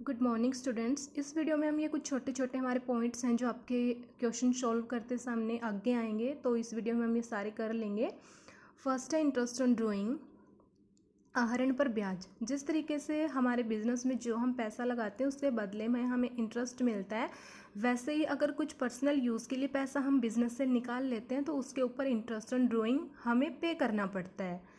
Good morning students. इस video में हम ये कुछ छोटे छोटे हमारे पॉइंट्स हैं जो आपके क्वेश्चन सॉल्व करते सामने आगे आएंगे, तो इस वीडियो में हम ये सारे कर लेंगे। फर्स्ट है इंटरेस्ट ऑन ड्राइंग, आहरण पर ब्याज। जिस तरीके से हमारे बिजनेस में जो हम पैसा लगाते हैं उसके बदले में हमें इंटरेस्ट मिलता है, वैसे ही अगर कुछ पर्सनल यूज़ के लिए पैसा हम बिजनेस से निकाल लेते हैं तो उसके ऊपर इंटरेस्ट ऑन ड्राइंग हमें पे करना पड़ता है।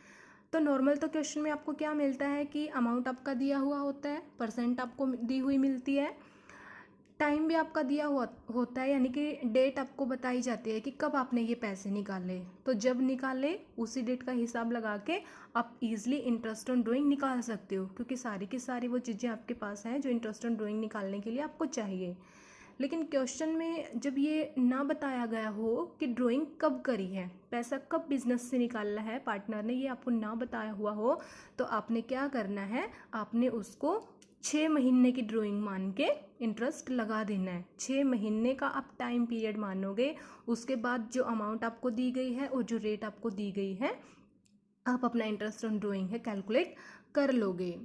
तो नॉर्मल तो क्वेश्चन में आपको क्या मिलता है कि अमाउंट आपका दिया हुआ होता है, परसेंट आपको दी हुई मिलती है, टाइम भी आपका दिया हुआ होता है, यानी कि डेट आपको बताई जाती है कि कब आपने ये पैसे निकाले। तो जब निकाले उसी डेट का हिसाब लगा के आप इजीली इंटरेस्ट ऑन ड्राइंग निकाल सकते हो, क्योंकि सारी की सारी वो चीज़ें आपके पास हैं जो इंटरेस्ट ऑन ड्राइंग निकालने के लिए आपको चाहिए। लेकिन क्वेश्चन में जब ये ना बताया गया हो कि ड्राइंग कब करी है, पैसा कब बिजनेस से निकालना है पार्टनर ने, ये आपको ना बताया हुआ हो, तो आपने क्या करना है, आपने उसको 6 महीने की ड्राइंग मान के इंटरेस्ट लगा देना है। 6 महीने का आप टाइम पीरियड मानोगे, उसके बाद जो अमाउंट आपको दी गई है और जो रेट आपको दी गई है, आप अपना इंटरेस्ट ऑन ड्राइंग है कैलकुलेट कर लोगे।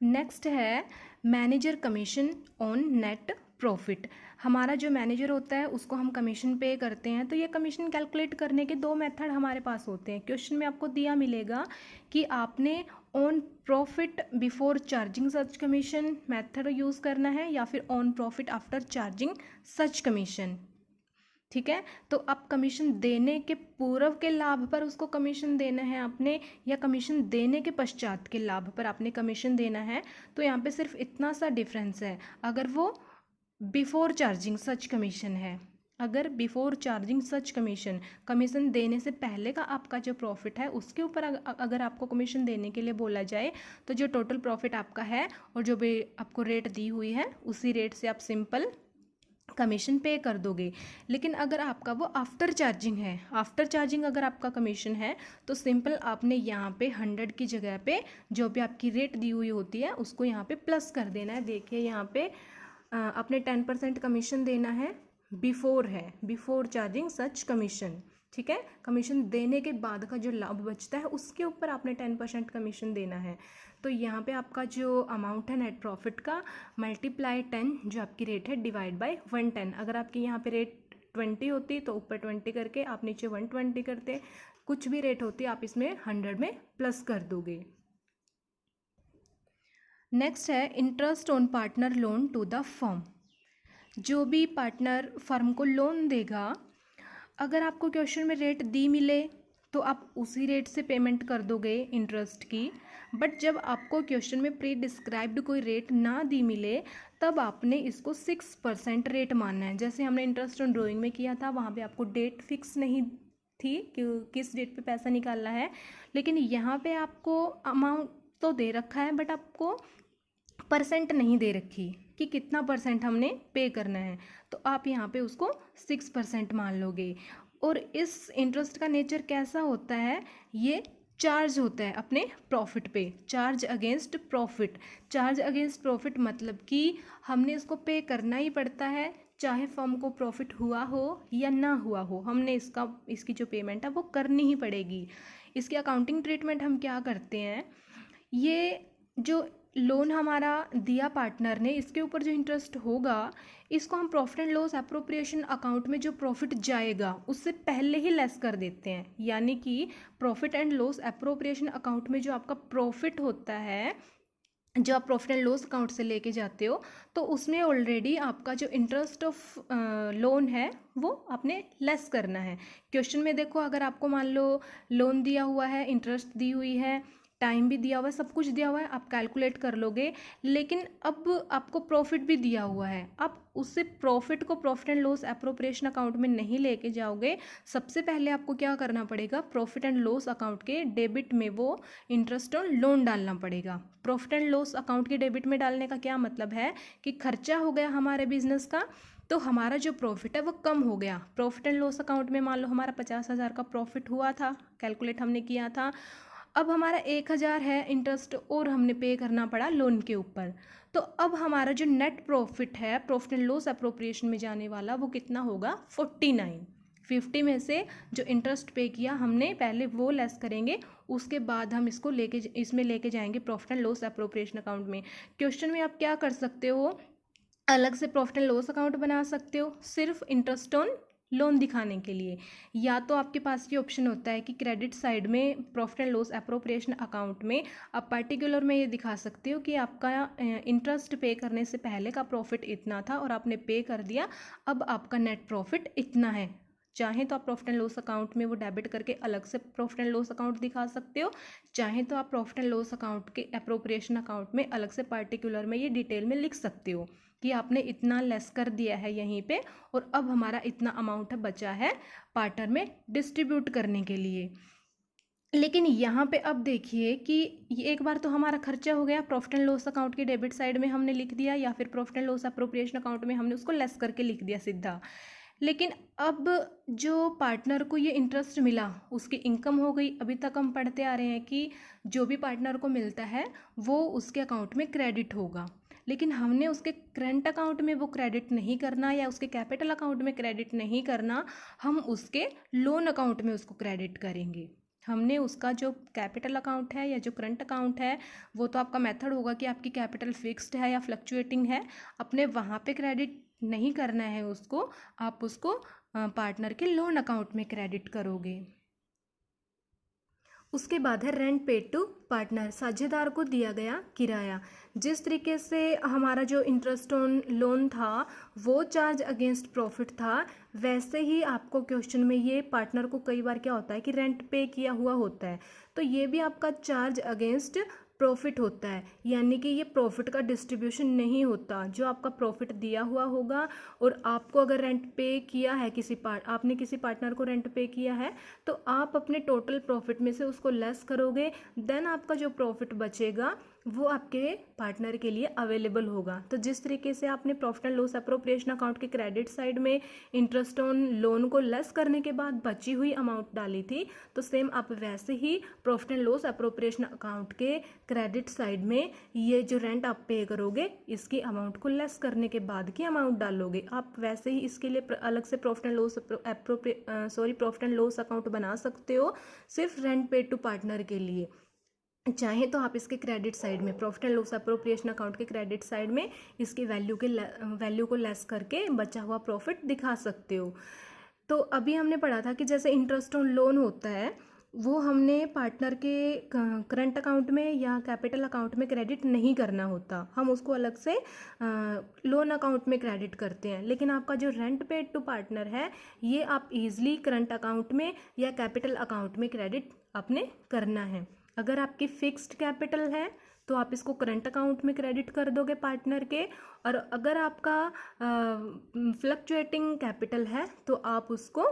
नेक्स्ट है manager commission on net profit. हमारा जो मैनेजर होता है उसको हम कमीशन पे करते हैं, तो ये कमीशन कैलकुलेट करने के दो मेथड हमारे पास होते हैं। क्वेश्चन में आपको दिया मिलेगा कि आपने on profit before charging such commission method use करना है या फिर on profit after charging such commission. ठीक है, तो आप कमीशन देने के पूर्व के लाभ पर उसको कमीशन देना है आपने, या कमीशन देने के पश्चात के लाभ पर आपने कमीशन देना है। तो यहाँ पे सिर्फ इतना सा डिफरेंस है, अगर वो बिफोर चार्जिंग सच कमीशन है, अगर बिफोर चार्जिंग सच कमीशन, कमीशन देने से पहले का आपका जो प्रॉफिट है उसके ऊपर अगर आपको कमीशन देने के लिए बोला जाए, तो जो टोटल प्रॉफिट आपका है और जो भी आपको रेट दी हुई है उसी रेट से आप सिंपल कमीशन पे कर दोगे। लेकिन अगर आपका वो आफ्टर चार्जिंग है, आफ्टर चार्जिंग अगर आपका कमीशन है, तो सिंपल आपने यहाँ पे 100 की जगह पे जो भी आपकी रेट दी हुई होती है उसको यहाँ पे प्लस कर देना है। देखिए यहाँ पे आपने 10% कमीशन देना है, बिफोर है, बिफोर चार्जिंग सच कमीशन। ठीक है, कमीशन देने के बाद का जो लाभ बचता है उसके ऊपर आपने 10% कमीशन देना है। तो यहाँ पे आपका जो अमाउंट है नेट प्रॉफिट का मल्टीप्लाई 10, जो आपकी रेट है, डिवाइड बाय 110। अगर आपकी यहाँ पे रेट 20 होती तो ऊपर 20 करके आप नीचे 120 करते, कुछ भी रेट होती आप इसमें 100 में प्लस कर दोगे। नेक्स्ट है interest on partner loan to the firm. जो भी पार्टनर फर्म को लोन देगा, अगर आपको क्वेश्चन में रेट दी मिले तो आप उसी रेट से पेमेंट कर दोगे इंटरेस्ट की। बट जब आपको क्वेश्चन में प्री डिस्क्राइब्ड कोई रेट ना दी मिले, तब आपने इसको 6% रेट मानना है। जैसे हमने इंटरेस्ट ऑन ड्राइंग में किया था, वहाँ पे आपको डेट फिक्स नहीं थी कि किस डेट पे पैसा निकालना है, लेकिन यहाँ पे आपको अमाउंट तो दे रखा है बट आपको परसेंट नहीं दे रखी कि कितना परसेंट हमने पे करना है, तो आप यहाँ पे उसको 6% मान लोगे। और इस इंटरेस्ट का नेचर कैसा होता है, ये चार्ज होता है अपने प्रॉफिट पे, charge against profit. Charge against profit मतलब कि हमने इसको पे करना ही पड़ता है, चाहे फर्म को प्रॉफिट हुआ हो या ना हुआ हो, हमने इसकी जो पेमेंट है वो करनी ही पड़ेगी। इसकी अकाउंटिंग ट्रीटमेंट हम क्या करते हैं, ये जो लोन हमारा दिया पार्टनर ने, इसके ऊपर जो इंटरेस्ट होगा, इसको हम profit and loss appropriation account में जो प्रॉफिट जाएगा उससे पहले ही लेस कर देते हैं। यानी कि profit and loss appropriation account में जो आपका प्रॉफिट होता है, जो आप प्रॉफिट एंड लॉस अकाउंट से लेके जाते हो, तो उसमें ऑलरेडी आपका जो इंटरेस्ट ऑफ लोन है वो आपने लेस करना है। क्वेश्चन में देखो, अगर आपको मान लो लोन दिया हुआ है, इंटरेस्ट दी हुई है, टाइम भी दिया हुआ है, सब कुछ दिया हुआ है, आप कैलकुलेट कर लोगे। लेकिन अब आपको प्रॉफिट भी दिया हुआ है, आप उससे प्रॉफिट को profit and loss appropriation account में नहीं लेके जाओगे। सबसे पहले आपको क्या करना पड़ेगा, प्रॉफिट एंड लॉस अकाउंट के डेबिट में वो इंटरेस्ट ऑन लोन डालना पड़ेगा। प्रॉफिट एंड लॉस अकाउंट के डेबिट में डालने का क्या मतलब है कि खर्चा हो गया हमारे बिजनेस का, तो हमारा जो प्रॉफिट है वो कम हो गया। प्रॉफिट एंड लॉस अकाउंट में मान लो हमारा 50,000 का प्रॉफिट हुआ था, कैलकुलेट हमने किया था, अब हमारा 1,000 है इंटरेस्ट और हमने पे करना पड़ा लोन के ऊपर, तो अब हमारा जो नेट प्रॉफिट है प्रॉफिट एंड लॉस अप्रोप्रिएशन में जाने वाला वो कितना होगा, 49। 50 में से जो इंटरेस्ट पे किया हमने पहले वो लेस करेंगे, उसके बाद हम इसमें लेके जाएंगे profit and loss appropriation account में। क्वेश्चन में आप क्या कर सकते हो, अलग से प्रॉफिट एंड लॉस अकाउंट बना सकते हो सिर्फ इंटरेस्ट ऑन लोन दिखाने के लिए, या तो आपके पास ये ऑप्शन होता है कि क्रेडिट साइड में profit and loss appropriation account में आप पर्टिकुलर में ये दिखा सकते हो कि आपका इंटरेस्ट पे करने से पहले का प्रॉफिट इतना था और आपने पे कर दिया, अब आपका नेट प्रॉफिट इतना है। चाहे तो आप प्रॉफिट एंड लॉस अकाउंट में वो डेबिट करके अलग से प्रॉफिट एंड लॉस अकाउंट दिखा सकते हो, चाहे तो आप प्रॉफिट एंड लॉस अकाउंट के एप्रोप्रिएशन अकाउंट में अलग से पर्टिकुलर में ये डिटेल में लिख सकते हो कि आपने इतना लेस कर दिया है यहीं पे और अब हमारा इतना अमाउंट बचा है पार्टनर में डिस्ट्रीब्यूट करने के लिए। लेकिन यहाँ पे अब देखिए कि ये एक बार तो हमारा खर्चा हो गया, प्रॉफिट एंड लॉस अकाउंट के डेबिट साइड में हमने लिख दिया या फिर profit and loss appropriation account में हमने उसको लेस करके लिख दिया सीधा। लेकिन अब जो पार्टनर को ये इंटरेस्ट मिला उसकी इनकम हो गई। अभी तक हम पढ़ते आ रहे हैं कि जो भी पार्टनर को मिलता है वो उसके अकाउंट में क्रेडिट होगा, लेकिन हमने उसके करंट अकाउंट में वो क्रेडिट नहीं करना या उसके कैपिटल अकाउंट में क्रेडिट नहीं करना, हम उसके लोन अकाउंट में उसको क्रेडिट करेंगे। हमने उसका जो कैपिटल अकाउंट है या जो करंट अकाउंट है वो तो आपका मेथड होगा कि आपकी कैपिटल फिक्स्ड है या फ्लक्चुएटिंग है, अपने वहाँ पे क्रेडिट नहीं करना है उसको, आप उसको पार्टनर के लोन अकाउंट में क्रेडिट करोगे। उसके बाद है रेंट पेड टू पार्टनर, साझेदार को दिया गया किराया। जिस तरीके से हमारा जो इंटरेस्ट ऑन लोन था वो चार्ज अगेंस्ट प्रॉफिट था, वैसे ही आपको क्वेश्चन में ये पार्टनर को कई बार क्या होता है कि रेंट पे किया हुआ होता है, तो ये भी आपका चार्ज अगेंस्ट प्रॉफिट होता है, यानी कि ये प्रॉफिट का डिस्ट्रीब्यूशन नहीं होता। जो आपका प्रॉफिट दिया हुआ होगा और आपको अगर रेंट पे किया है आपने किसी पार्टनर को रेंट पे किया है तो आप अपने टोटल प्रॉफिट में से उसको लेस करोगे, देन आपका जो प्रॉफिट बचेगा वो आपके पार्टनर के लिए अवेलेबल होगा। तो जिस तरीके से आपने profit and loss appropriation account के क्रेडिट साइड में इंटरेस्ट ऑन लोन को लेस करने के बाद बची हुई अमाउंट डाली थी, तो सेम आप वैसे ही profit and loss appropriation account के क्रेडिट साइड में ये जो रेंट आप पे करोगे इसकी अमाउंट को लेस करने के बाद की अमाउंट डालोगे। आप वैसे ही इसके लिए अलग से प्रॉफिट एंड लॉस अकाउंट बना सकते हो सिर्फ रेंट पेड टू पार्टनर के लिए। चाहे तो आप इसके क्रेडिट साइड में profit and loss appropriation account के क्रेडिट साइड में इसकी वैल्यू को लेस करके बचा हुआ प्रॉफिट दिखा सकते हो। तो अभी हमने पढ़ा था कि जैसे इंटरेस्ट ऑन लोन होता है वो हमने पार्टनर के करंट अकाउंट में या कैपिटल अकाउंट में क्रेडिट नहीं करना होता, हम उसको अलग से लोन अकाउंट में क्रेडिट करते हैं। लेकिन आपका जो रेंट पेड टू पार्टनर है ये आप इजीली करंट अकाउंट में या कैपिटल अकाउंट में क्रेडिट आपने करना है। अगर आपकी फिक्स्ड कैपिटल है तो आप इसको करंट अकाउंट में क्रेडिट कर दोगे पार्टनर के, और अगर आपका फ्लक्चुएटिंग कैपिटल है तो आप उसको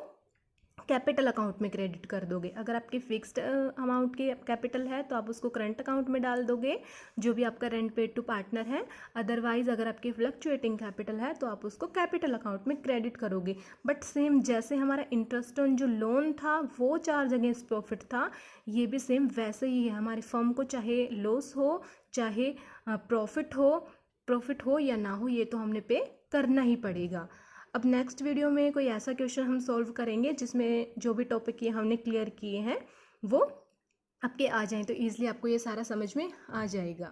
कैपिटल अकाउंट में क्रेडिट कर दोगे। अगर आपकी फिक्स्ड अमाउंट की कैपिटल है तो आप उसको करंट अकाउंट में डाल दोगे जो भी आपका रेंट पेड टू पार्टनर है। अदरवाइज अगर आपकी फ्लक्चुएटिंग कैपिटल है तो आप उसको कैपिटल अकाउंट में क्रेडिट करोगे। बट सेम जैसे हमारा इंटरेस्ट ऑन जो लोन था वो चार्ज अगेंस्ट प्रॉफिट था, ये भी सेम वैसे ही है। हमारी फर्म को चाहे लॉस हो चाहे प्रॉफिट हो या ना हो, ये तो हमने पे करना ही पड़ेगा। अब नेक्स्ट वीडियो में कोई ऐसा क्वेश्चन हम सॉल्व करेंगे जिसमें जो भी टॉपिक ये हमने क्लियर किए हैं वो आपके आ जाएं, तो ईज़िली आपको ये सारा समझ में आ जाएगा।